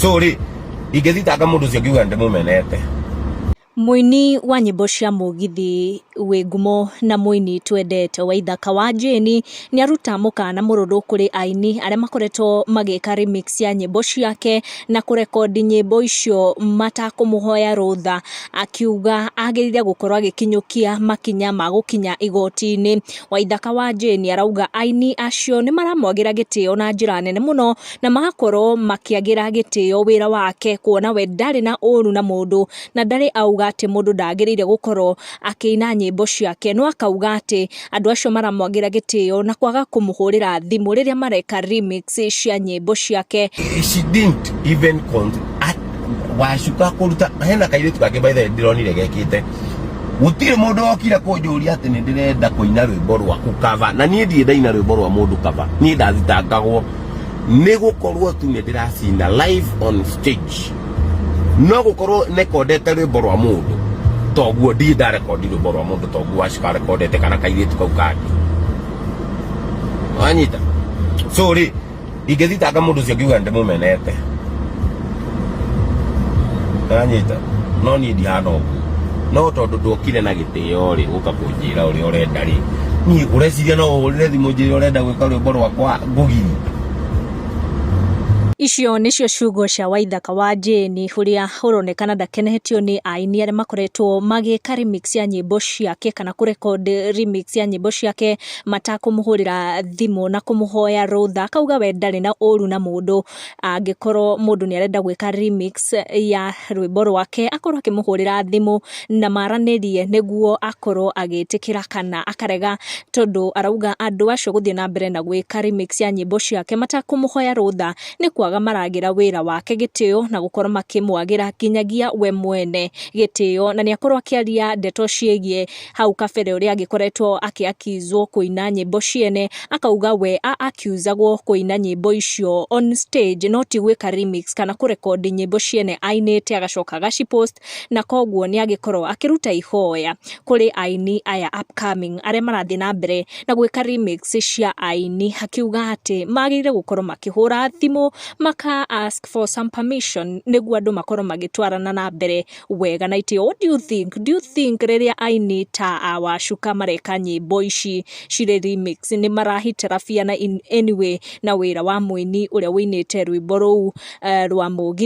so ri ingethitanga mundu ucio ngiuga ndimumenete. Muini wa nyimbo cia mugithi wi ngumo na muini twendete Waithaka wa Jane ni aruta mukana murundu kuri aini aria makoretwo magika remix ya nyimbo ciake na kurekodi nyimbo icio matakumuhoya rutha, akiuga agirire gukorwo agikinyukia makinya ma gukinya igoti-ini. Waithaka wa Jane arauga aini acio ni maramwagira gitio na njira nene muno na magakorwo makiagira gitio wira wake, kuona we ndari na uru na mundu na ndari auga ati mundu ndagirire gukorwo akiina nyimbo ciake, no akauga ati andu acio maramwagira gitio na kwaga kumuhurira thimu riria mareka remix cia nyimbo ciake. She didn't even wacuka kuruta hena kairitu kake by the ndironire gekite gutire mundu okire kunjuria ati ni ndirenda kuina rwimbo rwa kukava, na nie ndie ndaina rwimbo rwa mundu kava, nie ndathitangagwo ni gukorwo tu ni ndiracina live on stage, no gukorwo nekondete rwimbo rwa mundu toguo ndie ndarekondi rwimbo rwa mundu toguo wacuka rekondete kana kairitu kau kangi wanyita. So ri ingethitanga mundu ucio ngiuga ndimumenete wanyita, no nie ndihana uguo, no tondu ndokire na gitio ri uka kunjira uri urenda ri ni ureciria no urire thimu njire urenda gwika rwimbo rwakwa ngugiri. Icio nicio ciugo cia Waithaka wa Jane uria uronekana ndakenehetio ni aini aria makoretwo magika remix ya nyimbo ciake kana kurecord remix ya nyimbo ciake matakumuhurira thimu na kumuhoya rutha. Akauga we ndari na uru na mundu, angikorwo mundu ni arenda gwika remix ya rwimbo rwake akorwo akimuhurira thimu na maranirie niguo akorwo agitikira kana akarega, tondu arauga andu acio guthie na mbere na gwika remix ya nyimbo ciake matakumuhoya rutha ni kwaga maragira wira wake gitio na gukorwo makimwagira kinyagia we mwene gitio, na ni akorwo akiaria ndeto ciegie hau kabere uria agikoretwo akiakizwo kuina nyimbo ciene. Akauga we akiuzagwo kuina nyimbo icio on stage, no ti gwika remix kana kurekodi nyimbo ciene ainite agacoka gacipost, na koguo ni agikorwo akiruta ihoya kuri aini aya upcoming aria marathie na mbere na gwika remix cia aini. Akiuga ati magire gukorwo makihura thimu maka ask for some permission niguo andu makorwo magitwarana na mbere wega na itio. What do you think riria aini ta awacuka mareka nyimbo ici cire remix ni marahitira biana in anyway na wira wa muini uria winite rwimbo ruu rwa mugithi?